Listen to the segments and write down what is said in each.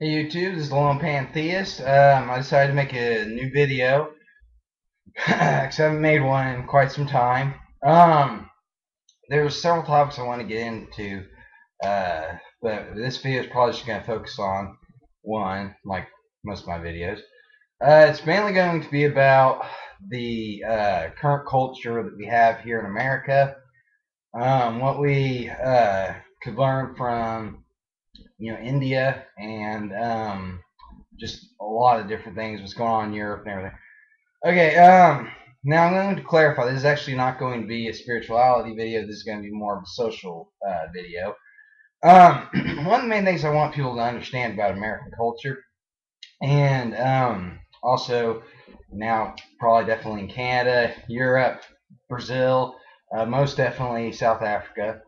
Hey YouTube, this is the Lone Pantheist. I decided to make a new video because I haven't made one in quite some time. There were several topics I want to get into, but this video is probably just going to focus on one, like most of my videos. It's mainly going to be about the current culture that we have here in America, what we could learn from India and just a lot of different things, what's going on in Europe and everything. Okay, now I'm going to clarify, this is actually not going to be a spirituality video, this is going to be more of a social video. One of the main things I want people to understand about American culture, and also now probably definitely in Canada, Europe, Brazil, most definitely South Africa,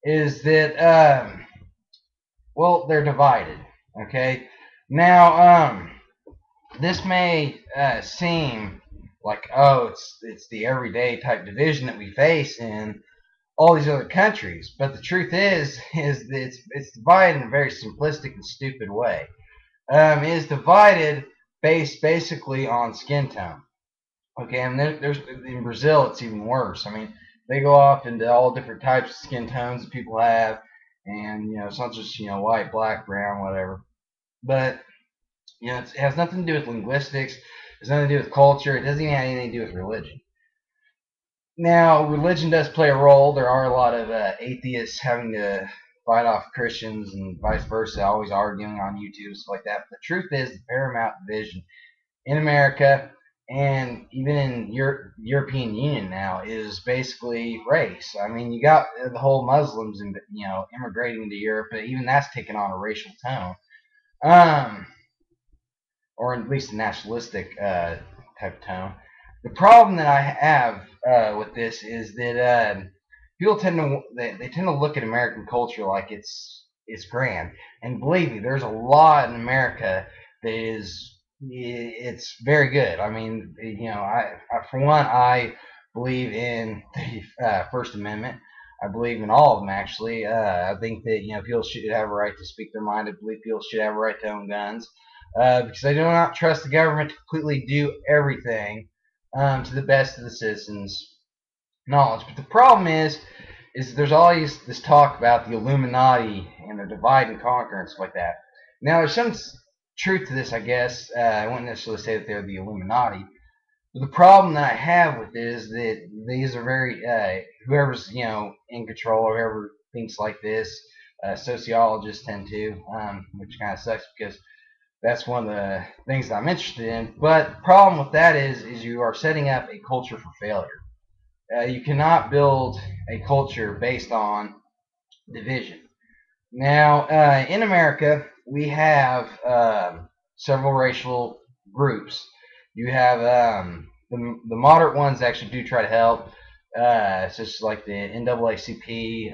is that, well, they're divided, okay? Now, this may seem like, oh, it's the everyday type division that we face in all these other countries, but the truth is that it's divided in a very simplistic and stupid way. It is divided based basically on skin tone. Okay, and there's in Brazil it's even worse. I mean, they go off into all different types of skin tones that people have, and it's not just white, black, brown, whatever. But it has nothing to do with linguistics. It has nothing to do with culture. It doesn't even have anything to do with religion. Now, religion does play a role. There are a lot of atheists having to fight off Christians and vice versa, always arguing on YouTube, stuff like that. But the truth is, the paramount division in America and even in European Union now is basically race. I mean, you got the whole Muslims and immigrating to Europe, but even that's taken on a racial tone. Or at least a nationalistic type of tone. The problem that I have with this is that people tend to they tend to look at American culture like it's grand, and believe me, there's a lot in America that is it's very good. I mean, I for one, I believe in the First Amendment. I believe in all of them actually. I think that people should have a right to speak their mind. I believe people should have a right to own guns because I do not trust the government to completely do everything to the best of the citizens' knowledge. But the problem is there's always this talk about the Illuminati and the divide and conquer and stuff like that. Now, there's some truth to this, I guess. I wouldn't necessarily say that they're the Illuminati. But the problem that I have with it is that these are very, whoever's, in control, or whoever thinks like this, sociologists tend to, which kind of sucks because that's one of the things that I'm interested in. But the problem with that is you are setting up a culture for failure. You cannot build a culture based on division. Now, in America, we have several racial groups. You have the moderate ones that actually do try to help. It's just like the NAACP,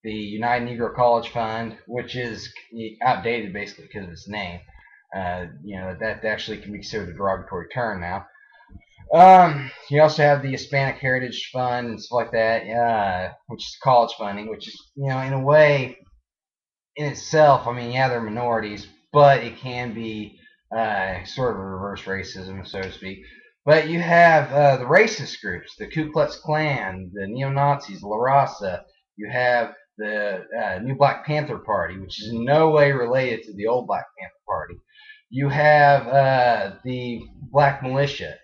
the United Negro College Fund, which is outdated basically because of its name. That actually can be considered a derogatory term now. You also have the Hispanic Heritage Fund and stuff like that, which is college funding, which is, in a way, in itself, I mean, yeah, they're minorities, but it can be sort of a reverse racism, so to speak. But you have the racist groups, the Ku Klux Klan, the neo-Nazis, La Raza. You have the New Black Panther Party, which is in no way related to the old Black Panther Party. You have the Black Militia.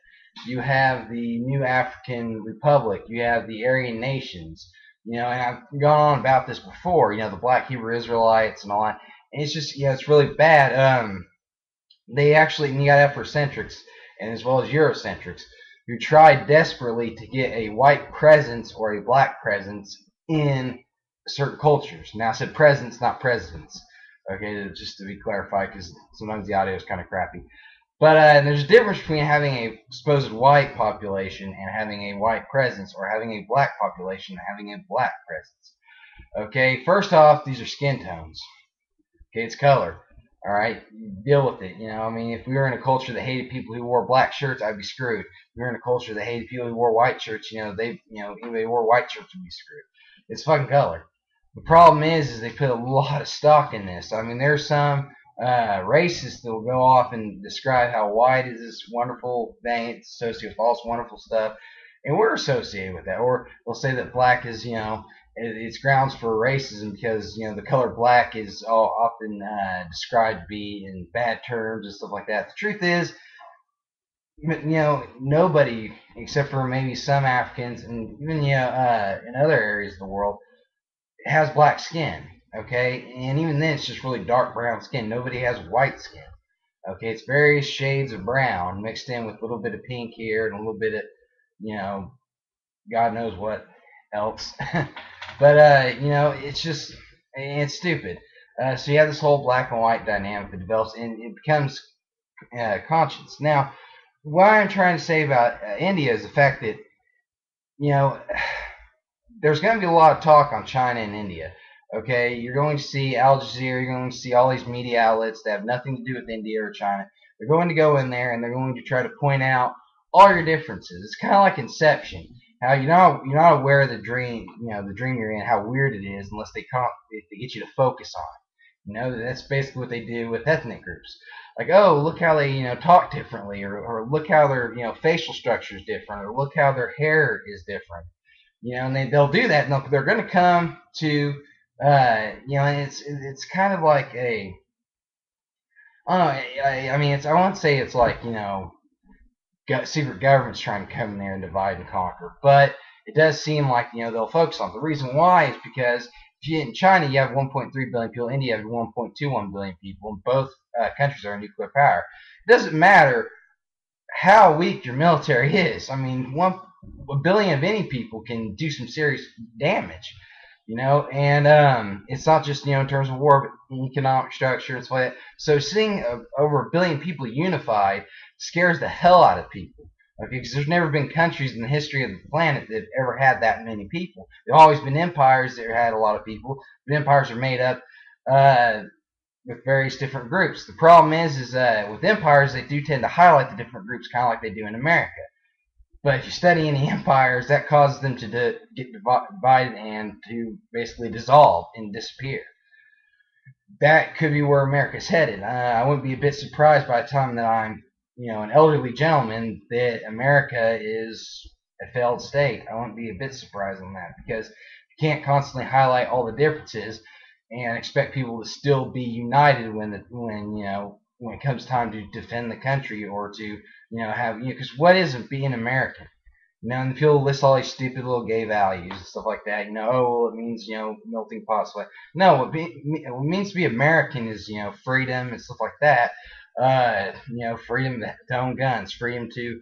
You have the New African Republic. You have the Aryan Nations. And I've gone on about this before. The Black Hebrew Israelites and all that. And it's just, it's really bad. They actually, and you got Afrocentrics and as well as Eurocentrics who tried desperately to get a white presence or a black presence in certain cultures. Now I said presence, not presidents. Okay, just to be clarified, because sometimes the audio is kind of crappy. But there's a difference between having a supposed white population and having a white presence, or having a black population and having a black presence. Okay, first off, these are skin tones. Okay, it's color. All right, deal with it. I mean, if we were in a culture that hated people who wore black shirts, I'd be screwed. If we were in a culture that hated people who wore white shirts, anybody who wore white shirts would be screwed. It's fucking color. The problem is they put a lot of stock in this. I mean, there's some racists that will go off and describe how white is this wonderful thing, it's associated with all this wonderful stuff, and we're associated with that. Or they'll say that black is, it's grounds for racism because the color black is all often described to be in bad terms and stuff like that. The truth is, nobody except for maybe some Africans and even in other areas of the world has black skin. Okay, and even then it's just really dark brown skin. Nobody has white skin. Okay, it's various shades of brown mixed in with a little bit of pink here and a little bit of you know God knows what else. But it's stupid. So you have this whole black and white dynamic that develops, and it becomes conscience. Now, what I'm trying to say about India is the fact that you know there's going to be a lot of talk on China and India. Okay, you're going to see Al Jazeera, you're going to see all these media outlets that have nothing to do with India or China. They're going to go in there and they're going to try to point out all your differences. It's kind of like Inception. How you're not aware of the dream, the dream you're in, how weird it is, unless they get you to focus on it. That's basically what they do with ethnic groups. Like, oh, look how they talk differently, or look how their facial structure is different, or look how their hair is different. And they'll do that, and they're going to come to, and it's kind of like I mean, I won't say it's like secret governments trying to come in there and divide and conquer, but it does seem like they'll focus on it. The reason why is because in China you have 1.3 billion people, India has 1.21 billion people, and both countries are a nuclear power. It doesn't matter how weak your military is. I mean, a billion of any people can do some serious damage, and it's not just in terms of war, but economic structure. It's like that. So seeing over a billion people unified scares the hell out of people. Okay, because there's never been countries in the history of the planet that have ever had that many people. There've always been empires that had a lot of people, but empires are made up uh, with various different groups. The problem is with empires, they do tend to highlight the different groups, kind of like they do in America. But if you study any empires, that causes them to get divided and to basically dissolve and disappear. That could be where America's headed. I wouldn't be a bit surprised by the time that I'm, an elderly gentleman, that America is a failed state. I wouldn't be a bit surprised on that because you can't constantly highlight all the differences and expect people to still be united when it comes time to defend the country or to have because what isn't being American? And people list all these stupid little gay values and stuff like that. Oh, well, it means melting pot sweat. No, what it means to be American is freedom and stuff like that. Freedom to own guns, freedom to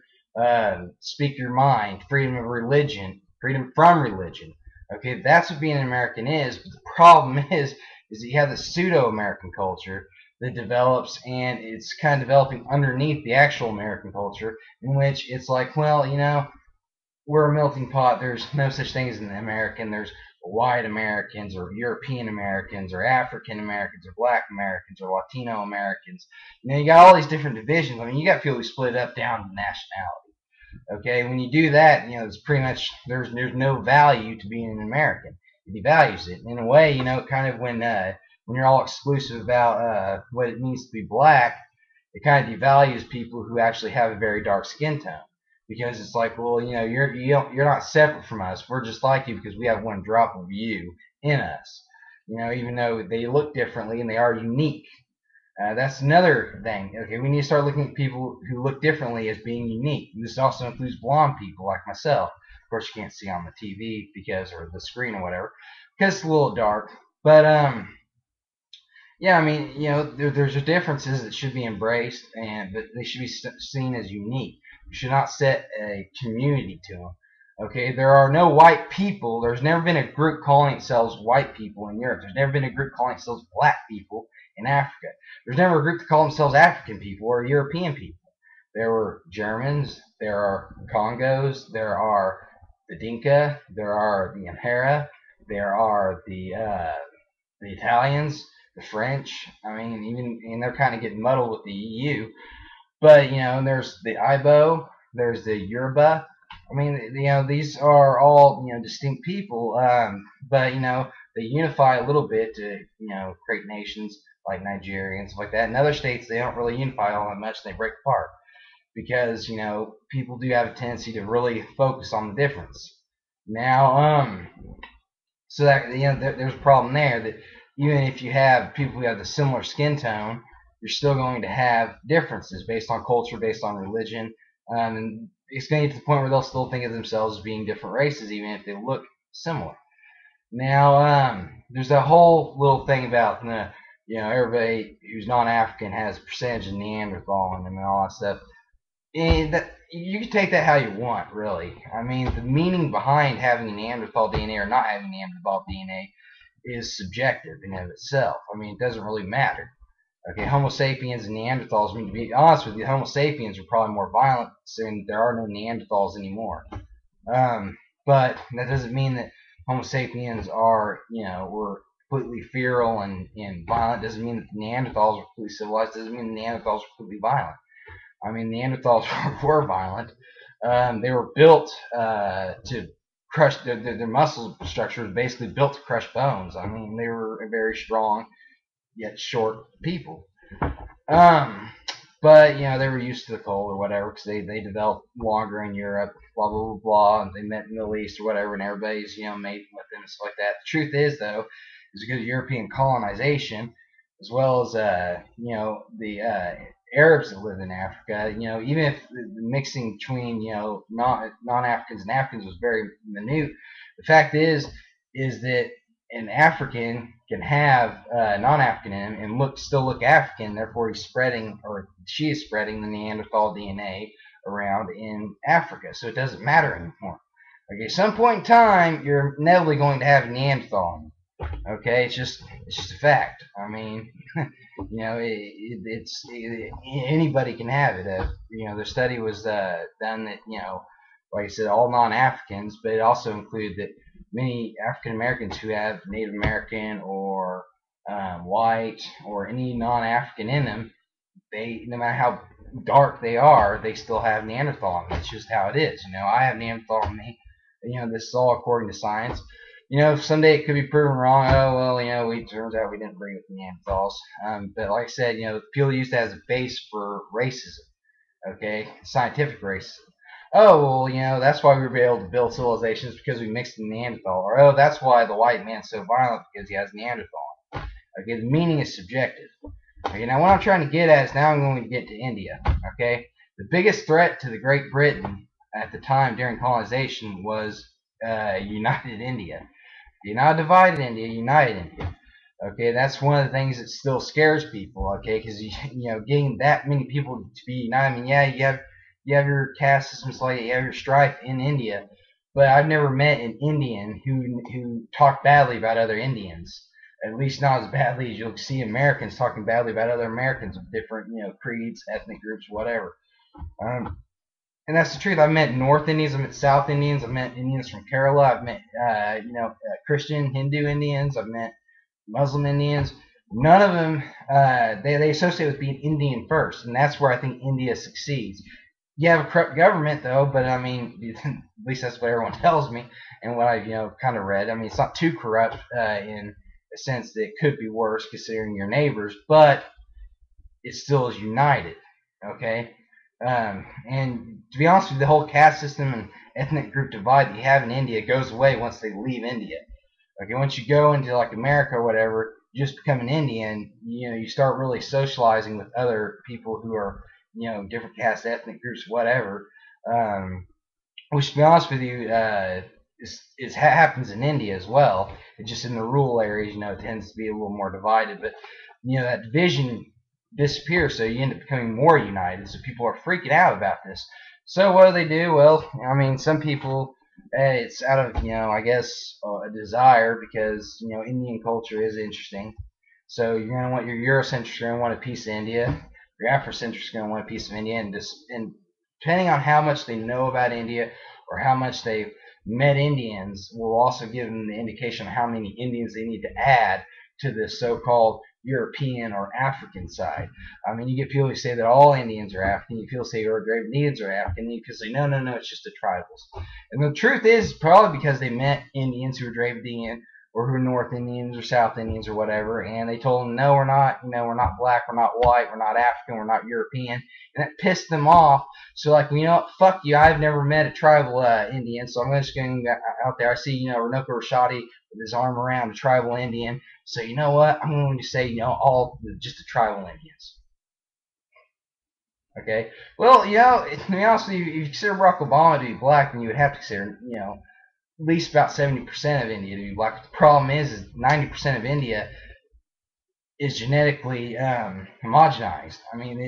speak your mind, freedom of religion, freedom from religion. Okay, that's what being an American is. But the problem is that you have the pseudo-American culture that develops, and it's kind of developing underneath the actual American culture, in which it's like, well, we're a melting pot. There's no such thing as an American. There's white Americans or European Americans or African Americans or Black Americans or Latino Americans. You got all these different divisions. I mean, you got people who split it up down to nationality. Okay, when you do that, it's pretty much there's no value to being an American. It devalues it in a way. Kind of when you're all exclusive about what it means to be black, it kind of devalues people who actually have a very dark skin tone because it's like, well, you're not separate from us. We're just like you because we have one drop of you in us. Even though they look differently and they are unique. That's another thing. Okay, we need to start looking at people who look differently as being unique. This also includes blonde people like myself. Of course, you can't see on the TV or the screen or whatever, because it's a little dark. But yeah, I mean, there's differences that should be embraced, but they should be seen as unique. You should not set a community to them. Okay, there are no white people. There's never been a group calling themselves white people in Europe. There's never been a group calling themselves black people in Africa. There's never a group to call themselves African people or European people. There were Germans, there are Congos, there are the Dinka, there are the Amhara, there are the Italians, the French. I mean, and they're kind of getting muddled with the EU. But there's the Ibo, there's the Yoruba. I mean, these are all distinct people. But they unify a little bit to, create nations like Nigeria and stuff like that. In other states, they don't really unify all that much, and they break apart because, people do have a tendency to really focus on the difference. Now, so that, there's a problem there, that even if you have people who have the similar skin tone, you're still going to have differences based on culture, based on religion, and it's going to get to the point where they'll still think of themselves as being different races, even if they look similar. Now, there's a whole little thing about everybody who's non-African has a percentage of Neanderthal in them and all that stuff. And that, you can take that how you want, really. I mean, the meaning behind having a Neanderthal DNA or not having Neanderthal DNA is subjective in and of itself. I mean, it doesn't really matter. Okay, Homo sapiens and Neanderthals, I mean, to be honest with you, Homo sapiens are probably more violent, considering there are no Neanderthals anymore. But that doesn't mean that Homo sapiens are, were completely feral and violent. It doesn't mean that the Neanderthals were completely civilized. It doesn't mean the Neanderthals were completely violent. I mean, Neanderthals were violent. They were built to crush, their muscle structure was basically built to crush bones. I mean, they were a very strong yet short people. But they were used to the cold or whatever, because they developed longer in Europe, blah blah blah blah, and they met in the Middle East or whatever, and everybody's mating with them and stuff like that. The truth is, though, is because of European colonization, as well as the Arabs that lived in Africa. Even if the mixing between non-Africans and Africans was very minute, the fact is that an African can have non-African in him and still look African. Therefore, he's spreading, or she is spreading, the Neanderthal DNA around in Africa. So it doesn't matter anymore. Okay, some point in time, you're inevitably going to have Neanderthal. Okay, it's just a fact. I mean, anybody can have it. The study was done that like I said, all non-Africans, but it also included that many African Americans who have Native American or white or any non-African in them, no matter how dark they are, they still have Neanderthal in them. It's just how it is. I have Neanderthal in me. This is all according to science. Someday it could be proven wrong. Oh, well, it turns out we didn't bring with Neanderthals. But like I said, people use that as a base for racism. Okay, scientific racism. Oh, well, that's why we were able to build civilizations, because we mixed in Neanderthal. Or, oh, that's why the white man's so violent, because he has Neanderthal. Okay, the meaning is subjective. Okay, now what I'm trying to get at is, now I'm going to get to India. Okay, the biggest threat to the Great Britain at the time during colonization was united India. Not divided India, united India. Okay, that's one of the things that still scares people. Okay, because getting that many people to be united. I mean, yeah, you have your caste systems, like you have your strife in India, but I've never met an Indian who talked badly about other Indians. At least not as badly as you'll see Americans talking badly about other Americans of different creeds, ethnic groups, whatever. And that's the truth. I've met North Indians, I've met South Indians, I've met Indians from Kerala, I've met Christian, Hindu Indians, I've met Muslim Indians. None of them they associate with being Indian first, and that's where I think India succeeds. You have a corrupt government, though, but I mean, at least that's what everyone tells me, and what I've kind of read. I mean, it's not too corrupt in a sense that it could be worse considering your neighbors, but it still is united. Okay. And to be honest with you, the whole caste system and ethnic group divide that you have in India goes away once they leave India. Okay, once you go into like America or whatever, you just become an Indian. You start really socializing with other people who are different caste, ethnic groups, whatever. Which, to be honest with you, happens in India as well. It's just in the rural areas, it tends to be a little more divided. But that division disappears, so you end up becoming more united. So people are freaking out about this. So what do? Well, I mean, some people, it's out of I guess a desire, because Indian culture is interesting. So you're gonna want your Eurocentrics are gonna want a piece of India. Your Afrocentrics are gonna want a piece of India, and depending on how much they know about India or how much they've met Indians, will also give them the indication of how many Indians they need to add to this so-called European or African side. I mean, you get people who say that all Indians are African. You get people who say Dravidians Indians are African. And you can say, no, it's just the tribals. And the truth is, probably because they met Indians who were Dravidian or who are North Indians or South Indians or whatever, and they told them, no, we're not, we're not black, we're not white, we're not African, we're not European, and that pissed them off. So like, what, fuck you, I've never met a tribal Indian, so I'm just going out there. I see, Runoko Rashadi with his arm around a tribal Indian, so you know what, I'm going to say, all just the tribal Indians. Okay. Well, to be honest with you, if you consider Barack Obama to be black, then you would have to consider, at least about 70% of India to be black. But the problem is 90% of India is genetically homogenized. I mean,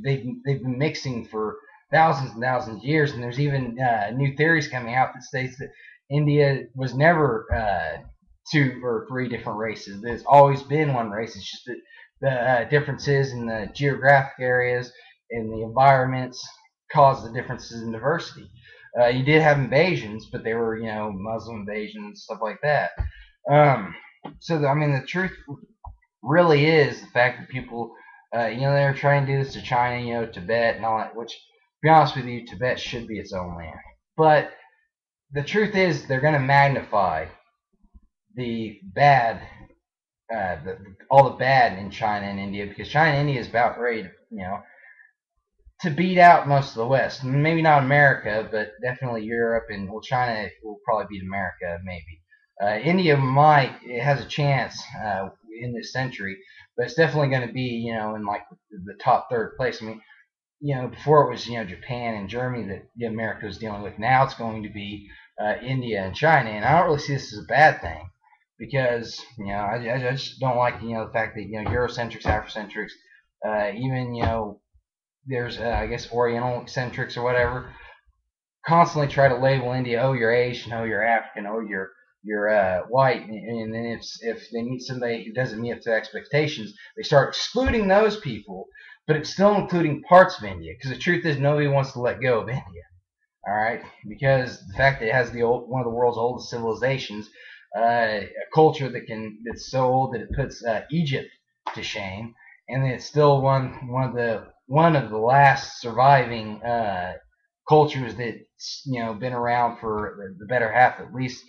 they've been mixing for thousands and thousands of years, and there's even new theories coming out that states that India was never 2 or 3 different races. There's always been one race. It's just that the differences in the geographic areas and the environments cause the differences in diversity. You did have invasions, but they were, Muslim invasions, stuff like that. So, I mean, the truth really is the fact that people, they're trying to do this to China, Tibet and all that, which, to be honest with you, Tibet should be its own land. But the truth is they're going to magnify the bad, all the bad in China and India, because China and India is about ready to beat out most of the West. Maybe not America, but definitely Europe, and China will probably beat America, maybe. India it has a chance in this century, but it's definitely going to be, in like the top 3rd place. I mean, before it was, Japan and Germany that America was dealing with. Now it's going to be India and China, and I don't really see this as a bad thing, because, I just don't like, the fact that, Eurocentrics, Afrocentrics, even, there's, I guess, Oriental eccentrics or whatever, constantly try to label India, oh, you're Asian, oh, you're African, oh, you're white, and then if they meet somebody who doesn't meet up to expectations, they start excluding those people, but it's still including parts of India, because the truth is nobody wants to let go of India, all right, because the fact that it has one of the world's oldest civilizations, a culture that's so old that it puts Egypt to shame, and it's still one of the last surviving cultures that's been around for the better half, at least,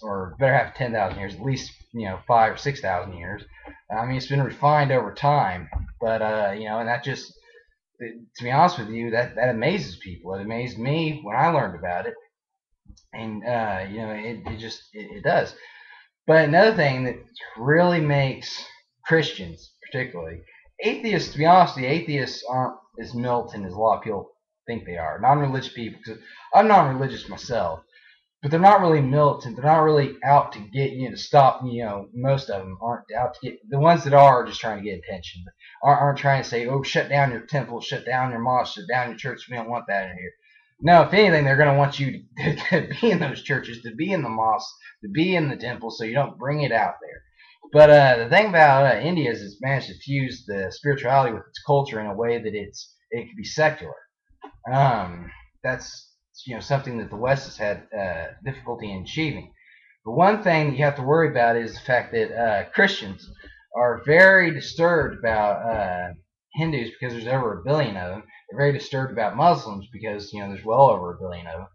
or better half of 10,000 years, at least 5,000 or 6,000 years. I mean, it's been refined over time, but and that just, to be honest with you, that amazes people. It amazed me when I learned about it, and it does. But another thing that really makes Christians, particularly atheists, to be honest, the atheists aren't as militant as a lot of people think they are. Non-religious people, because I'm non-religious myself, but they're not really militant. They're not really out to get to stop. Most of them aren't out to get. The ones that are just trying to get attention, but aren't trying to say, oh, shut down your temple, shut down your mosque, shut down your church. We don't want that in here. No, if anything, they're going to want you to be in those churches, to be in the mosque, to be in the temple, so you don't bring it out there. But the thing about India is it's managed to fuse the spirituality with its culture in a way that it can be secular. That's something that the West has had difficulty in achieving. But one thing that you have to worry about is the fact that Christians are very disturbed about Hindus, because there's over 1 billion of them. They're very disturbed about Muslims because there's well over 1 billion of them.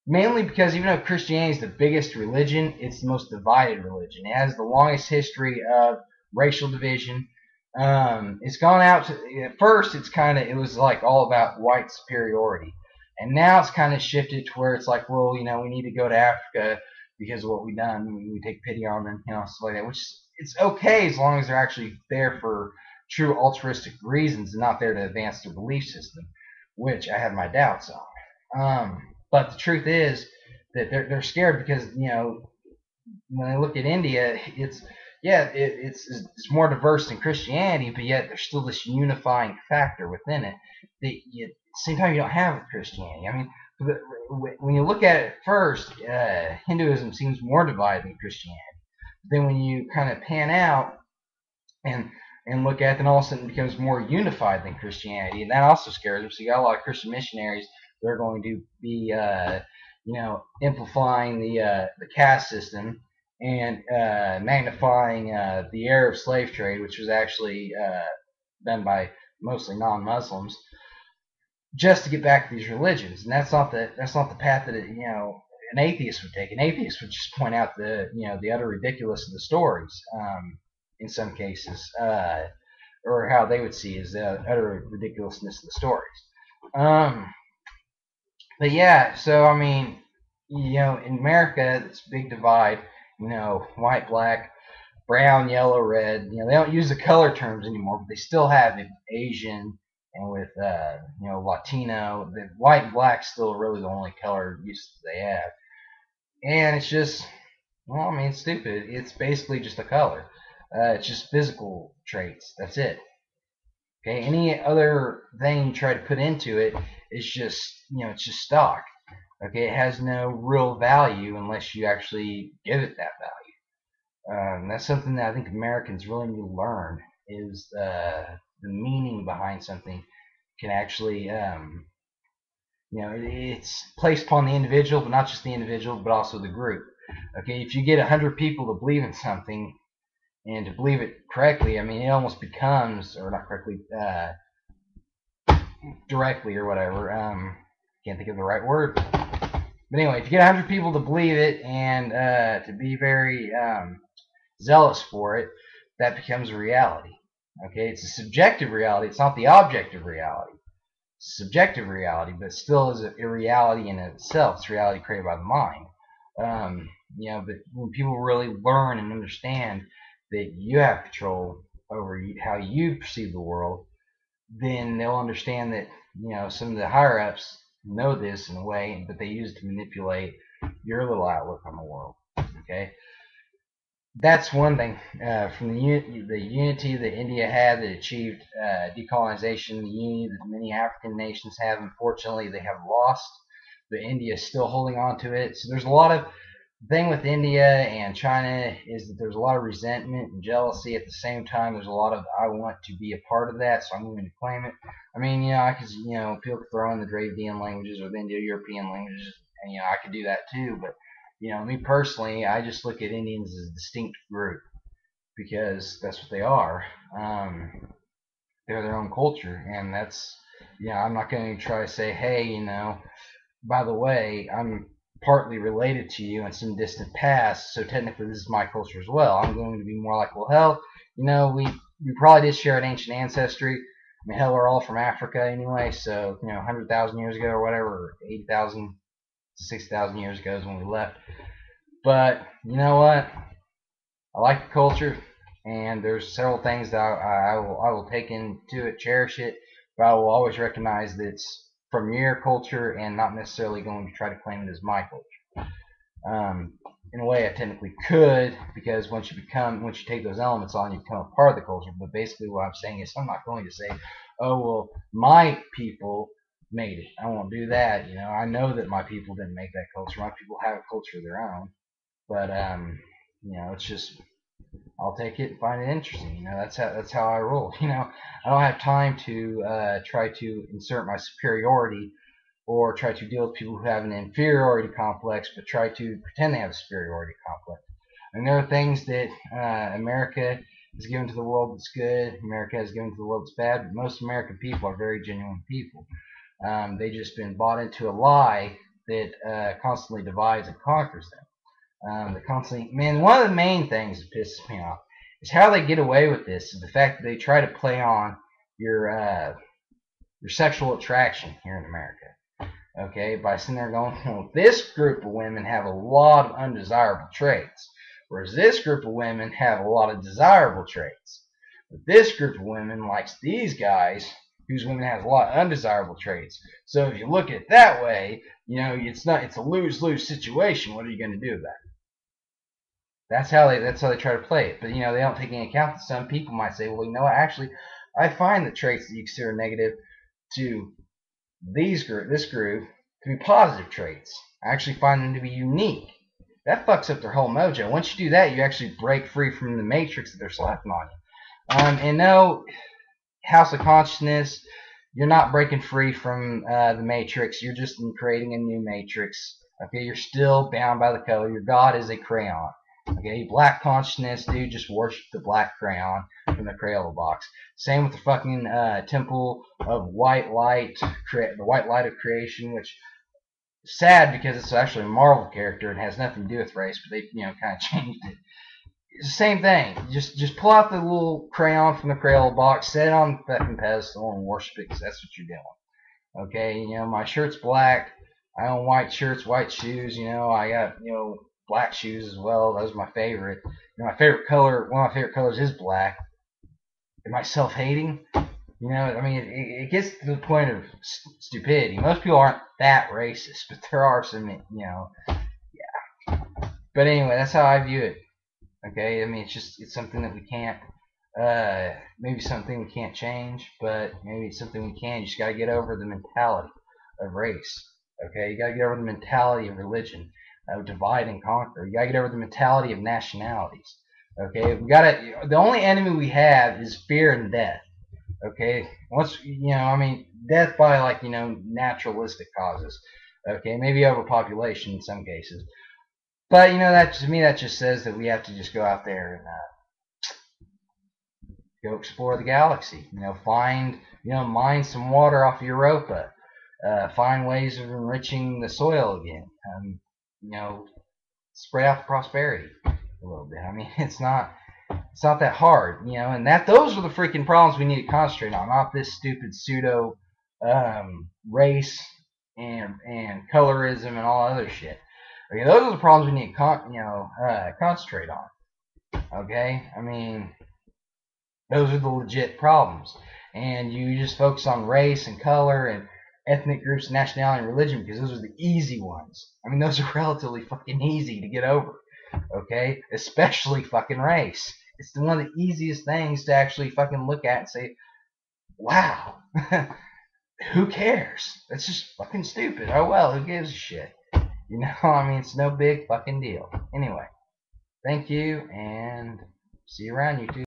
Mainly because even though Christianity is the biggest religion, it's the most divided religion. It has the longest history of racial division. It's gone out to, at first it was like all about white superiority, and now it's kind of shifted to where it's like, well, we need to go to Africa because of what we've done. We take pity on them, stuff like that. Which it's okay as long as they're actually there for true altruistic reasons and not there to advance their belief system, which I have my doubts on. But the truth is that they're scared because when they look at India, it's more diverse than Christianity, but yet there's still this unifying factor within it that at the same time you don't have with Christianity. I mean, when you look at it at first, Hinduism seems more divided than Christianity. But then when you kind of pan out and look at it, then all of a sudden it becomes more unified than Christianity, and that also scares them. So you got a lot of Christian missionaries. They're going to be, amplifying the caste system and magnifying the Arab slave trade, which was actually done by mostly non-Muslims, just to get back to these religions. And that's not the path that an atheist would take. An atheist would just point out the utter ridiculous of the stories, in some cases, or how they would see is the utter ridiculousness of the stories. But yeah, so I mean, in America, it's a big divide. White, black, brown, yellow, red. They don't use the color terms anymore, but they still have it. Asian and with Latino. The white and black still really the only color uses they have, and it's just, well, I mean, it's stupid. It's basically just a color. It's just physical traits. That's it. Okay, any other thing you try to put into it is just, it's just stock. Okay, it has no real value unless you actually give it that value. That's something that I think Americans really need to learn is the meaning behind something can actually, it's placed upon the individual, but not just the individual, but also the group. Okay, if you get 100 people to believe in something and to believe it correctly, I mean, it almost becomes, or not correctly, directly or whatever. Can't think of the right word. But anyway, if you get 100 people to believe it and to be very zealous for it, that becomes a reality. Okay, it's a subjective reality. It's not the objective reality. It's a subjective reality, but still is a reality in itself. It's a reality created by the mind. But when people really learn and understand that you have control over how you perceive the world, then they'll understand that some of the higher ups know this in a way, but they use it to manipulate your little outlook on the world. Okay, that's one thing. From the unity that India had that achieved decolonization, the unity that many African nations have, unfortunately, they have lost. But India is still holding on to it. So there's a lot of thing with India and China is that there's a lot of resentment and jealousy. At the same time, there's a lot of I want to be a part of that, so I'm going to claim it. I mean, I could, people could throw in the Dravidian languages or the Indo-European languages, and I could do that too. But me personally, I just look at Indians as a distinct group because that's what they are. They're their own culture, and that's I'm not going to try to say, hey, by the way, I'm partly related to you in some distant past, so technically this is my culture as well. I'm going to be more like, well, hell, we probably did share an ancient ancestry. I mean, hell, we're all from Africa anyway, so 100,000 years ago or whatever, or 80,000 to 60,000 years ago is when we left. But you know what? I like the culture, and there's several things that I will take into it, cherish it, but I will always recognize that it's from your culture and not necessarily going to try to claim it as my culture. In a way, I technically could, because once you take those elements on, you become a part of the culture. But basically, what I'm saying is, I'm not going to say, oh well, my people made it. I won't do that. I know that my people didn't make that culture. My people have a culture of their own. But it's just I'll take it and find it interesting. That's how I roll. I don't have time to try to insert my superiority or try to deal with people who have an inferiority complex, but try to pretend they have a superiority complex. And there are things that America has given to the world that's good, America has given to the world that's bad, but most American people are very genuine people. They've just been bought into a lie that constantly divides and conquers them. One of the main things that pisses me off is how they get away with this, is the fact that they try to play on your sexual attraction here in America. Okay, by sitting there going, well, this group of women have a lot of undesirable traits, whereas this group of women have a lot of desirable traits. But this group of women likes these guys whose women have a lot of undesirable traits. So if you look at it that way, it's a lose-lose situation. What are you going to do about it? That's how they try to play it. But they don't take into account that some people might say, well, actually, I find the traits that you consider negative to this group to be positive traits. I actually find them to be unique. That fucks up their whole mojo. Once you do that, you actually break free from the matrix that they're slapping on you. And no, House of Consciousness, you're not breaking free from the matrix. You're just creating a new matrix. Okay, you're still bound by the color. Your god is a crayon. Okay, black consciousness, dude, just worship the black crayon from the Crayola box. Same with the fucking temple of white light, the white light of creation, which sad because it's actually a Marvel character and has nothing to do with race, but they kind of changed it. It's the same thing. Just pull out the little crayon from the Crayola box, set it on the fucking pedestal, and worship it because that's what you're doing. Okay, my shirt's black. I own white shirts, white shoes. I got black shoes as well. Those are my favorite. My favorite color, one of my favorite colors is black. Am I self-hating? It gets to the point of stupidity. Most people aren't that racist, but there are some, yeah. But anyway, that's how I view it. Okay, it's something that we can't, maybe something we can't change, but maybe it's something we can. You just got to get over the mentality of race. Okay, you got to get over the mentality of religion, divide and conquer. You got to get over the mentality of nationalities. Okay, the only enemy we have is fear and death. Okay, death by naturalistic causes. Okay, maybe overpopulation in some cases. But that to me that just says that we have to just go out there and go explore the galaxy. Mine some water off of Europa. Find ways of enriching the soil again. Spread out the prosperity a little bit. It's not that hard, and those are the freaking problems we need to concentrate on, not this stupid pseudo race and colorism and all other shit. Okay, those are the problems we need to concentrate on. Okay, those are the legit problems, and you just focus on race and color and ethnic groups, nationality, and religion because those are the easy ones. Those are relatively fucking easy to get over. Okay, especially fucking race. It's one of the easiest things to actually fucking look at and say, wow, who cares? That's just fucking stupid. Oh well, who gives a shit? It's no big fucking deal. Anyway, thank you, and see you around, YouTube.